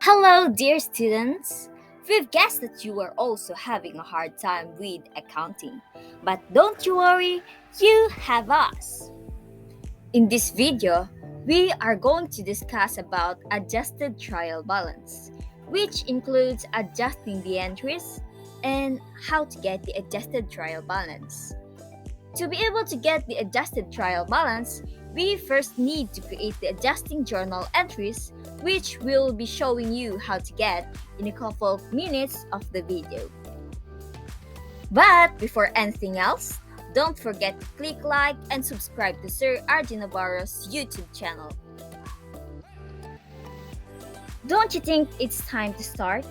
Hello, dear students! We've guessed that you are also having a hard time with accounting. But don't you worry, you have us! In this video, we are going to discuss about adjusted trial balance, which includes adjusting the entries and how to get the adjusted trial balance. To be able to get the adjusted trial balance, we first need to create the adjusting journal entries, which we'll be showing you how to get in a couple of minutes of the video. But before anything else, don't forget to click like and subscribe to Sir RJ Navarro's YouTube channel. Don't you think it's time to start?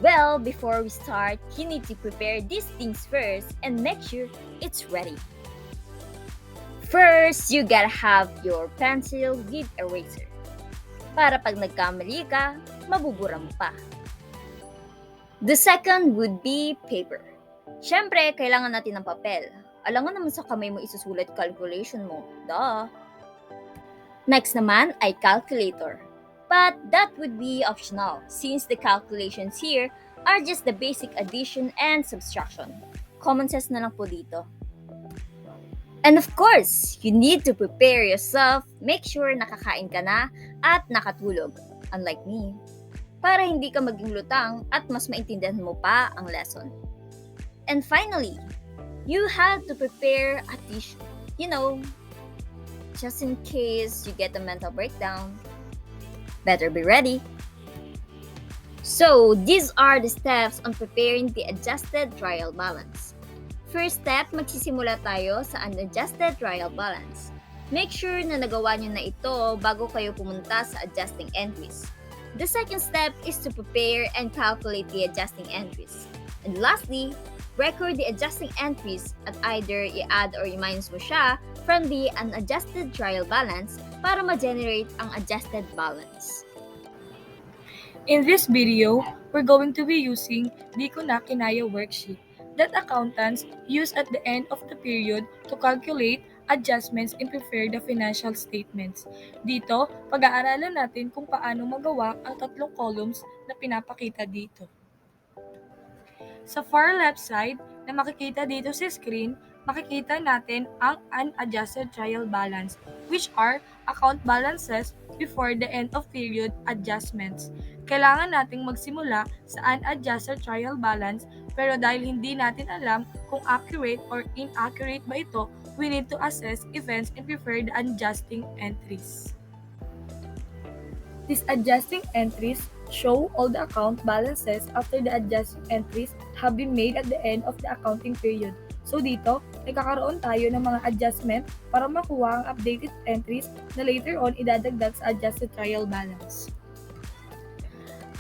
Well, before we start, you need to prepare these things first and make sure it's ready. First, you gotta have your pencil with eraser. Para pag nagkamali ka, mabubura mo pa. The second would be paper. Siyempre, kailangan natin ng papel. Alangan naman sa kamay mo isusulat calculation mo. Duh! Next naman ay calculator. But that would be optional since the calculations here are just the basic addition and subtraction. Common sense na lang po dito. And of course, you need to prepare yourself, make sure nakakain ka na at nakatulog, unlike me, para hindi ka maging lutang at mas maintindihan mo pa ang lesson. And finally, you have to prepare a tissue. You know, just in case you get a mental breakdown. Better be ready. So, these are the steps on preparing the adjusted trial balance. First step, magsisimula tayo sa unadjusted trial balance. Make sure na nagawa nyo na ito bago kayo pumunta sa adjusting entries. The second step is to prepare and calculate the adjusting entries. And lastly, record the adjusting entries at either i-add or i-minus mo siya from the unadjusted trial balance para ma-generate ang adjusted balance. In this video, we're going to be using Di Ko Na Kinaya worksheet that accountants use at the end of the period to calculate adjustments and prepare the financial statements. Dito, pag-aaralan natin kung paano magawa ang tatlong columns na pinapakita dito. Sa far left side na makikita dito sa screen, makikita natin ang unadjusted trial balance, which are account balances before the end of period adjustments. Kailangan nating magsimula sa unadjusted trial balance, pero dahil hindi natin alam kung accurate or inaccurate ba ito, we need to assess events and prepare the adjusting entries. These adjusting entries show all the account balances after the adjusting entries have been made at the end of the accounting period. So dito, nagkakaroon tayo ng mga adjustment para makuha ang updated entries na later on idadagdag sa adjusted trial balance.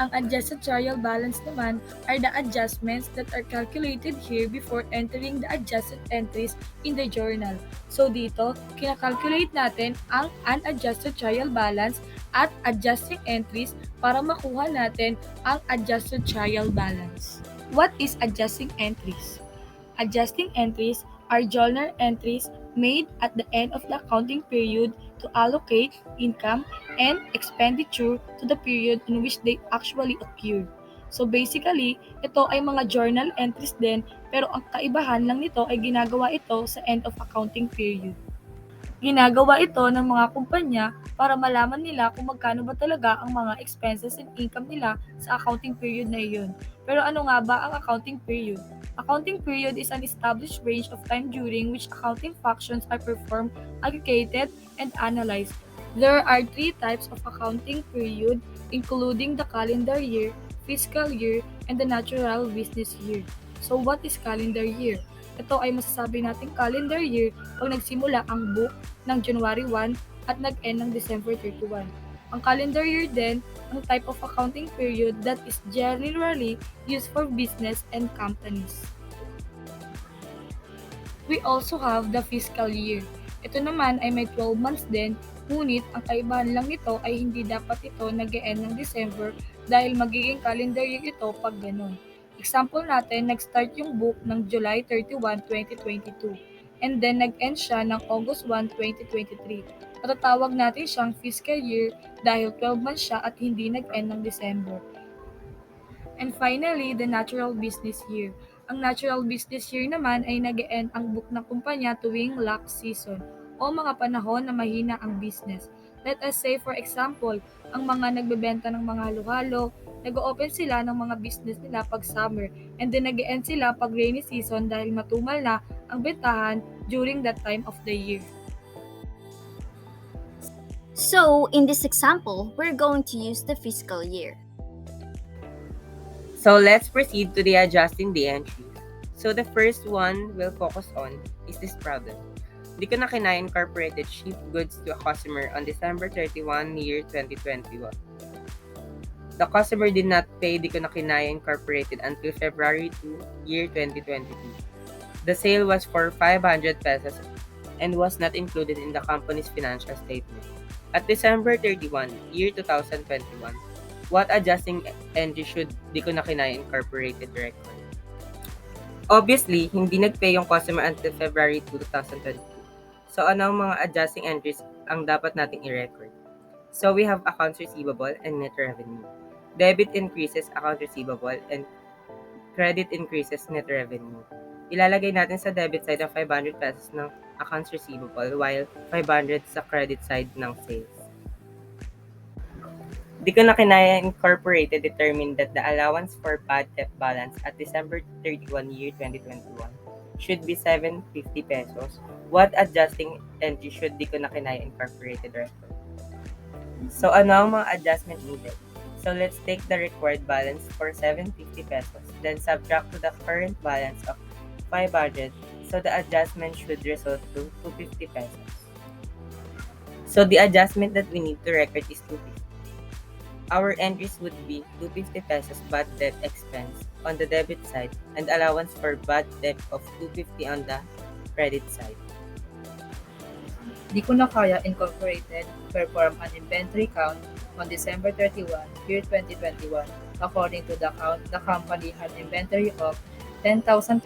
Ang adjusted trial balance naman are the adjustments that are calculated here before entering the adjusted entries in the journal. So dito, kinakalculate natin ang unadjusted trial balance at adjusting entries para makuha natin ang adjusted trial balance. What is adjusting entries? Adjusting entries are journal entries made at the end of the accounting period to allocate income and expenditure to the period in which they actually occurred. So basically, ito ay mga journal entries din, pero ang kaibahan lang nito ay ginagawa ito sa end of accounting period. Ginagawa ito ng mga kumpanya para malaman nila kung magkano ba talaga ang mga expenses and income nila sa accounting period na iyon. Pero ano nga ba ang accounting period? Accounting period is an established range of time during which accounting functions are performed, aggregated, and analyzed. There are three types of accounting period, including the calendar year, fiscal year, and the natural business year. So what is calendar year? Ito ay masasabi nating calendar year pag nagsimula ang book ng January 1 at nag-end ng December 31. Ang calendar year din ang type of accounting period that is generally used for business and companies. We also have the fiscal year. Ito naman ay may 12 months din, ngunit ang kaibahan lang nito ay hindi dapat ito nag-end ng December dahil magiging calendar year ito pag ganun. Example natin, nag-start yung book ng July 31, 2022 and then nag-end siya ng August 1, 2023. Matatawag natin siyang fiscal year dahil 12 months siya at hindi nag-end ng December. And finally, the natural business year. Ang natural business year naman ay nag-end ang book ng kumpanya tuwing lack season o mga panahon na mahina ang business. Let us say for example, ang mga nagbebenta ng mga halo-halo, nag-open sila ng mga business nila pag summer and then nag-end sila pag rainy season dahil matumal na ang bentahan during that time of the year. So, in this example, we're going to use the fiscal year. So let's proceed to the adjusting the entries. So the first one we'll focus on is this problem. Di ko na kina-incorporated ship goods to a customer on December 31, year 2021. The customer did not pay di ko na kina-incorporated until February 2, year 2022. The sale was for 500 pesos and was not included in the company's financial statement. At December 31, year 2021, what adjusting entry should di ko na kina-incorporated record? Obviously, hindi nag-pay yung customer until February 2, 2022. So, ano ang mga adjusting entries ang dapat nating i-record? So, we have accounts receivable and net revenue. Debit increases accounts receivable and credit increases net revenue. Ilalagay natin sa debit side ang 500 pesos ng accounts receivable while 500 sa credit side ng sales. Di ko na kinaya-incorporated determine that the allowance for bad debt balance at December 31, year 2021 should be 750 pesos. What adjusting entry should di ko na kinaya-incorporated record? So, ano ang mga adjustment needed? So, let's take the required balance for 750 pesos, then subtract to the current balance of 500, so the adjustment should result to 250 pesos. So, the adjustment that we need to record is 250. Our entries would be 250 pesos bad debt expense on the debit side and allowance for bad debt of 250 on the credit side. Di ko na kaya incorporated perform an inventory count on December 31, year 2021. According to the count, the company had inventory of 10,500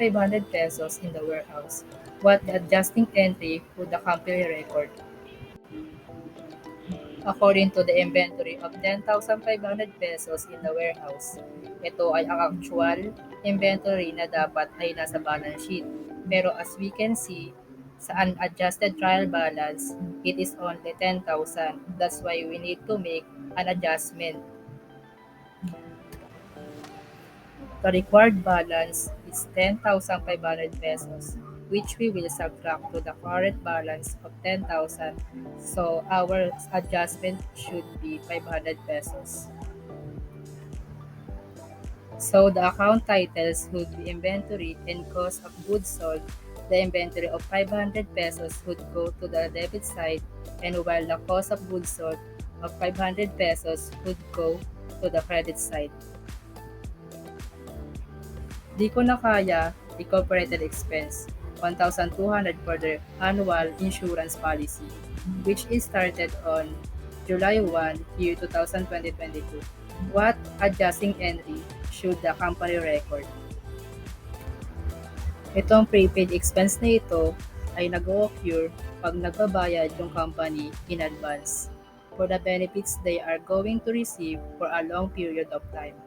pesos in the warehouse. What the adjusting entry would the company record? According to the inventory of 10,500 pesos in the warehouse, ito ay ang actual inventory na dapat ay nasa balance sheet. Pero as we can see, sa unadjusted trial balance, it is only 10,000. That's why we need to make an adjustment. The required balance is 10,500 pesos, which we will subtract to the current balance of 10,000. So our adjustment should be 500 pesos. So the account titles would be inventory and cost of goods sold. The inventory of 500 pesos would go to the debit side, and while the cost of goods sold of 500 pesos would go to the credit side. Di ko na kaya incorporated expense 1,200 for the annual insurance policy, which is started on July 1, year 2022. What adjusting entry should the company record? Itong prepaid expense na ito ay nag-occur pag nagbabayad yung company in advance for the benefits they are going to receive for a long period of time.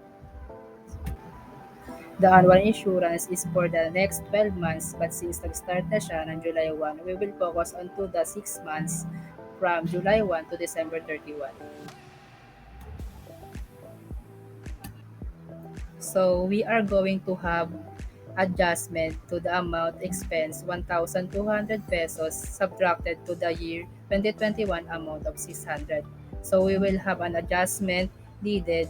The annual insurance is for the next 12 months, but since nag-start na siya ng July 1, we will focus on to the 6 months from July 1 to December 31. So we are going to have adjustment to the amount expense 1,200 pesos subtracted to the year 2021 amount of 600. So we will have an adjustment needed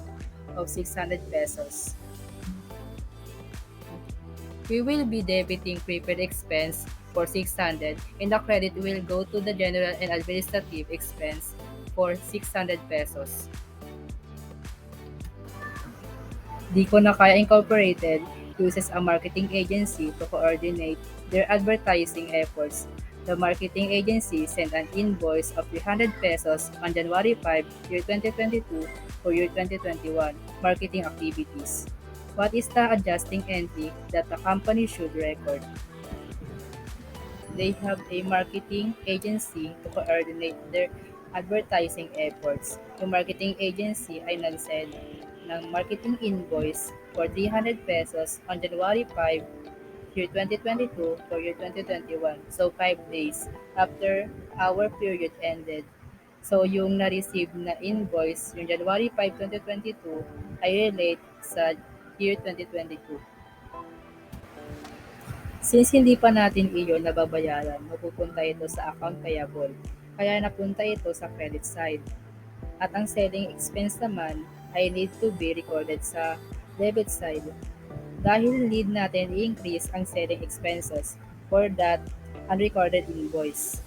of 600 pesos. We will be debiting prepaid expense for 600 and the credit will go to the general and administrative expense for 600 pesos. Di ko na kaya incorporated uses a marketing agency to coordinate their advertising efforts. The marketing agency sent an invoice of 300 pesos on January 5, year 2022 for year 2021 marketing activities. What is the adjusting entry that the company should record? they have a marketing agency to coordinate their advertising efforts. Yung marketing agency ay nag-send ng marketing invoice for 300 pesos on January 5, year 2022 for year 2021. So 5 days after our period ended. So yung na-receive na invoice, yung January 5, 2022 ay relate sa year 2022. Since hindi pa natin iyon nababayaran, mapupunta ito sa account payable. Kaya napunta ito sa credit side. At ang selling expense naman ay need to be recorded sa debit side. Dahil need natin i-increase ang selling expenses for that unrecorded invoice.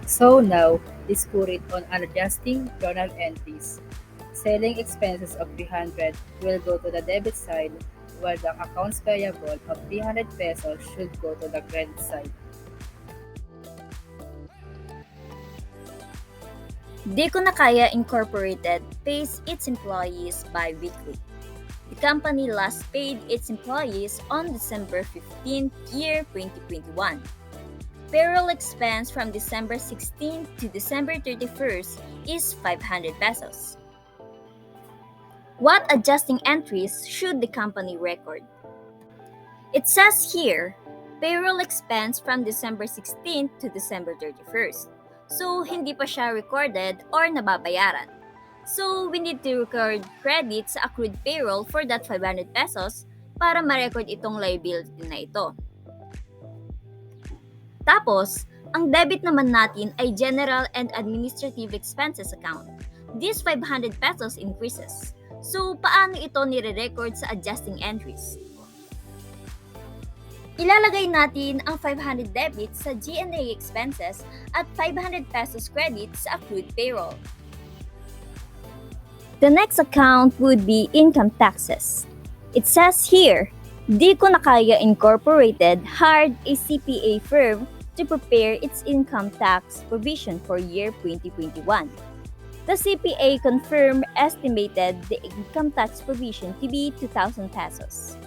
So now, let's put it on adjusting journal entries. Selling expenses of 300 will go to the debit side while the accounts payable of 300 pesos should go to the credit side. Di Ko Na Kaya Incorporated pays its employees bi-weekly. The company last paid its employees on December 15th, year 2021. Payroll expense from December 16th to December 31st is 500 pesos. What adjusting entries should the company record? It says here, payroll expense from December 16th to December 31st. So, hindi pa siya recorded or nababayaran. So, we need to record credit sa accrued payroll for that 500 pesos para ma-record itong liability na ito. Tapos, ang debit naman natin ay General and Administrative Expenses account. This 500 pesos increases. So, paano ito nire-record sa adjusting entries? Ilalagay natin ang 500 debit sa G&A expenses at 500 pesos credit sa accrued payroll. The next account would be income taxes. It says here, Di Ko Na Kaya Incorporated hired a CPA firm to prepare its income tax provision for year 2021. The CPA confirmed estimated the income tax provision to be 2,000 pesos.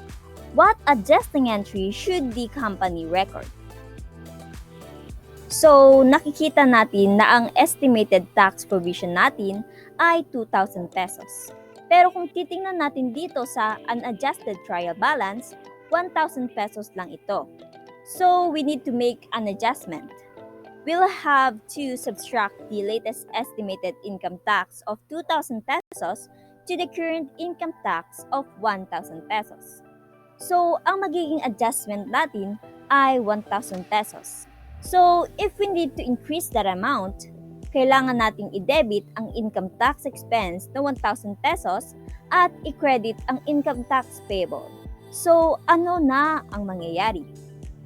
What adjusting entry should the company record? So, nakikita natin na ang estimated tax provision natin ay 2,000 pesos. Pero kung titingnan natin dito sa unadjusted trial balance, 1,000 pesos lang ito. So, we need to make an adjustment. We'll have to subtract the latest estimated income tax of 2,000 pesos to the current income tax of 1,000 pesos. So, ang magiging adjustment natin ay 1,000 pesos. So, if we need to increase that amount, kailangan nating i-debit ang income tax expense na 1,000 pesos at i-credit ang income tax payable. So, ano na ang mangyayari?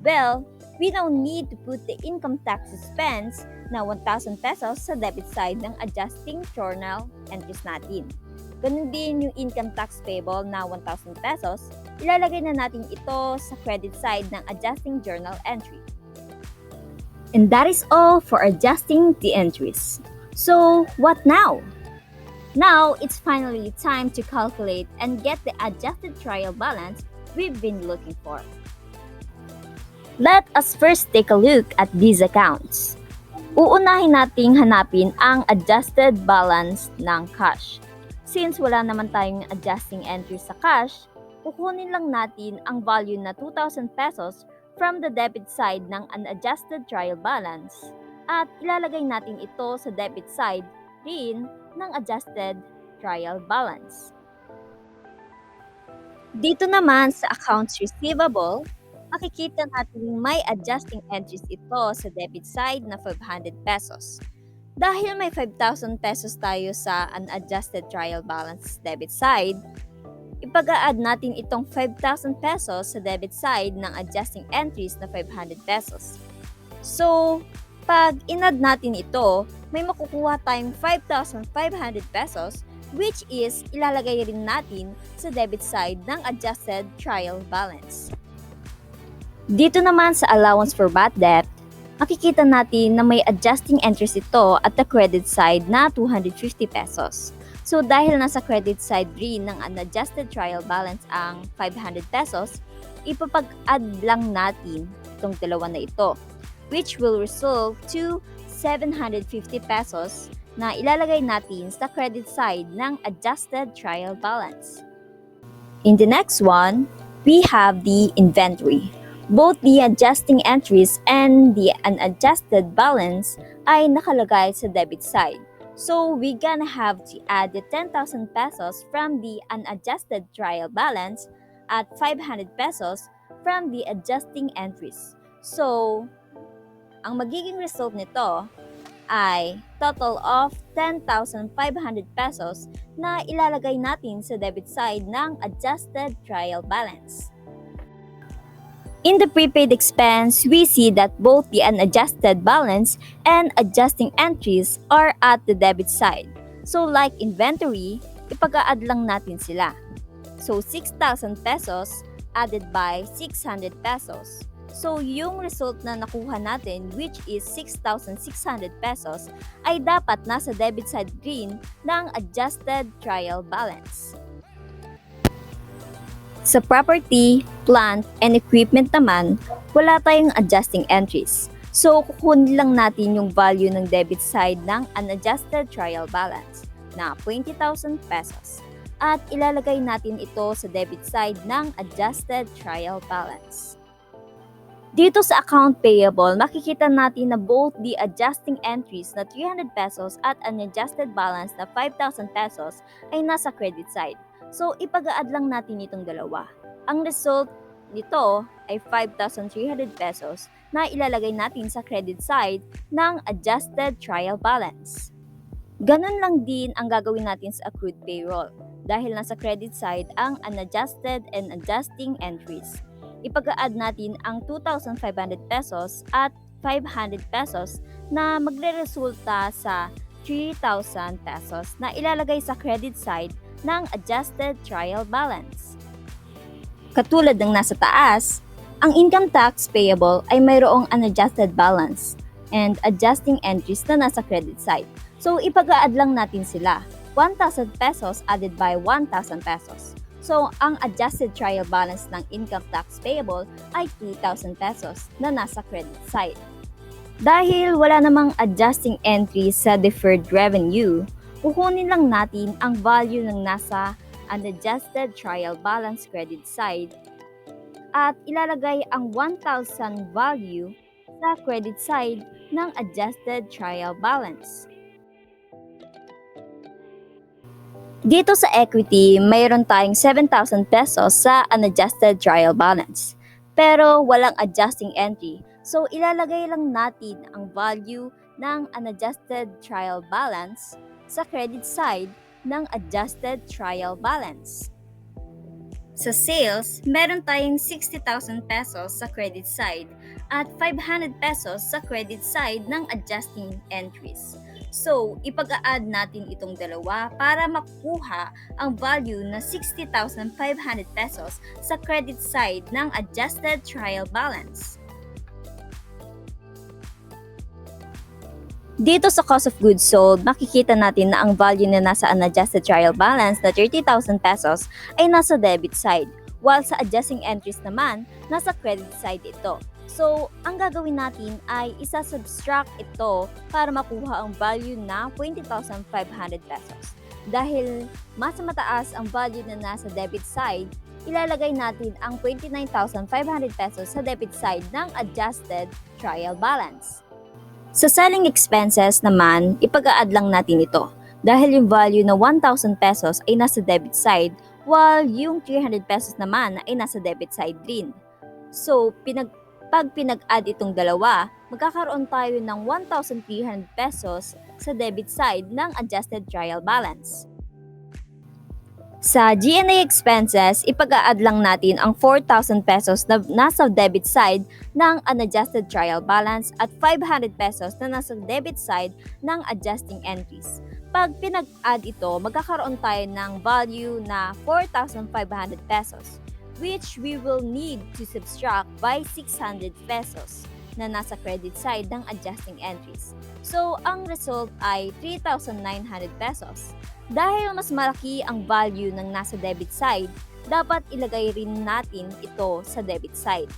Well, we don't need to put the income tax expense na 1,000 pesos sa debit side ng adjusting journal entries natin. Ganun din yung income tax payable na 1,000 pesos, ilalagay na natin ito sa credit side ng adjusting journal entry. And that is all for adjusting the entries. So, what now? Now, it's finally time to calculate and get the adjusted trial balance we've been looking for. Let us first take a look at these accounts. Uunahin nating hanapin ang adjusted balance ng cash. Since wala naman tayong adjusting entries sa cash, kukunin lang natin ang value na 2,000 pesos from the debit side ng unadjusted trial balance at ilalagay natin ito sa debit side rin ng adjusted trial balance. Dito naman sa accounts receivable, makikita natin may adjusting entries ito sa debit side na 500 pesos. Dahil may 5,000 pesos tayo sa unadjusted trial balance debit side, ipag-a-add natin itong 5,000 pesos sa debit side ng adjusting entries na 500 pesos. So, pag in-add natin ito, may makukuha tayong 5,500 pesos which is ilalagay rin natin sa debit side ng adjusted trial balance. Dito naman sa allowance for bad debt, makikita natin na may adjusting entries ito at the credit side na 250 pesos. So dahil nasa credit side rin ng unadjusted trial balance ang 500 pesos, ipapag-add lang natin itong dalawa na ito, which will result to 750 pesos na ilalagay natin sa credit side ng adjusted trial balance. In the next one, we have the inventory. Both the adjusting entries and the unadjusted balance ay nakalagay sa debit side. So, we're gonna have to add the 10,000 pesos from the unadjusted trial balance at 500 pesos from the adjusting entries. So, ang magiging result nito ay total of 10,500 pesos na ilalagay natin sa debit side ng adjusted trial balance. In the prepaid expense, we see that both the unadjusted balance and adjusting entries are at the debit side. So like inventory, ipag-a-add lang natin sila. So 6,000 pesos added by 600 pesos. So yung result na nakuha natin, which is 6,600 pesos, ay dapat nasa debit side rin ng adjusted trial balance. Sa property, plant, and equipment naman, wala tayong adjusting entries. So kukunin lang natin yung value ng debit side ng unadjusted trial balance na 20,000 pesos. At ilalagay natin ito sa debit side ng adjusted trial balance. Dito sa account payable, makikita natin na both the adjusting entries na 300 pesos at unadjusted balance na 5,000 pesos ay nasa credit side. So, ipag-a-add lang natin itong dalawa. Ang result nito ay 5,300 pesos na ilalagay natin sa credit side ng adjusted trial balance. Ganun lang din ang gagawin natin sa accrued payroll dahil nasa credit side ang unadjusted and adjusting entries. Ipag-a-add natin ang 2,500 pesos at 500 pesos na magre-resulta sa 3,000 pesos na ilalagay sa credit side ng adjusted trial balance. Katulad ng nasa taas, ang income tax payable ay mayroong unadjusted balance and adjusting entries na nasa credit side. So ipag-a-add lang natin sila. 1,000 pesos added by 1,000 pesos. So, ang adjusted trial balance ng income tax payable ay 2,000 pesos na nasa credit side. Dahil wala namang adjusting entry sa deferred revenue, kukunin lang natin ang value ng nasa unadjusted trial balance credit side at ilalagay ang 1,000 value sa credit side ng adjusted trial balance. Dito sa equity, mayroon tayong 7,000 pesos sa unadjusted trial balance. Pero walang adjusting entry. So ilalagay lang natin ang value ng unadjusted trial balance sa credit side ng adjusted trial balance. Sa sales, meron tayong 60,000 pesos sa credit side at 500 pesos sa credit side ng adjusting entries. So, ipag-a-add natin itong dalawa para makuha ang value na 60,500 pesos sa credit side ng adjusted trial balance. Dito sa cost of goods sold, makikita natin na ang value na nasa unadjusted trial balance na 30,000 pesos ay nasa debit side, while sa adjusting entries naman, nasa credit side ito. So, ang gagawin natin ay isa-subtract ito para makuha ang value na 20,500 pesos. Dahil mas mataas ang value na nasa debit side, ilalagay natin ang 29,500 pesos sa debit side ng adjusted trial balance. Sa selling expenses naman, ipag-a-add lang natin ito dahil yung value na 1,000 pesos ay nasa debit side while yung 300 pesos naman ay nasa debit side din. So, pag pinag-add itong dalawa, magkakaroon tayo ng 1,300 pesos sa debit side ng adjusted trial balance. Sa G&A expenses, ipag-a-add lang natin ang 4,000 pesos na nasa debit side ng unadjusted trial balance at 500 pesos na nasa debit side ng adjusting entries. Pag pinag-add ito, magkakaroon tayo ng value na 4,500 pesos. Which we will need to subtract by 600 pesos na nasa credit side ng adjusting entries. So, ang result ay 3,900 pesos. Dahil mas malaki ang value ng nasa debit side, dapat ilagay rin natin ito sa debit side.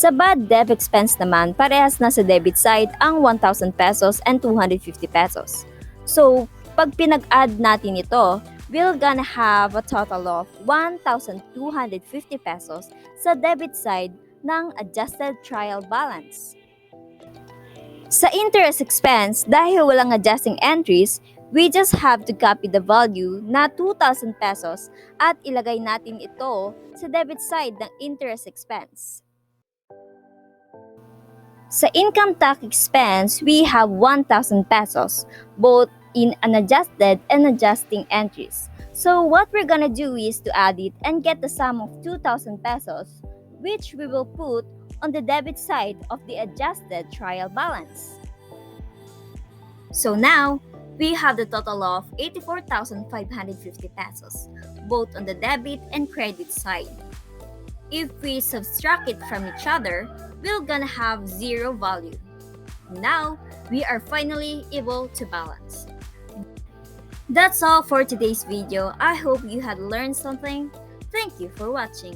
Sa bad debt expense naman, parehas na sa debit side ang 1,000 pesos and 250 pesos. So, pag pinag-add natin ito, we're gonna have a total of 1,250 pesos sa debit side ng adjusted trial balance. Sa interest expense, dahil walang adjusting entries, we just have to copy the value na 2,000 pesos at ilagay natin ito sa debit side ng interest expense. Sa income tax expense, we have 1,000 pesos, both in unadjusted and adjusting entries. So what we're gonna do is to add it and get the sum of 2,000 pesos, which we will put on the debit side of the adjusted trial balance. So now, we have the total of 84,550 pesos, both on the debit and credit side. If we subtract it from each other, we're gonna have zero value. Now, we are finally able to balance. That's all for today's video. I hope you had learned something. Thank you for watching.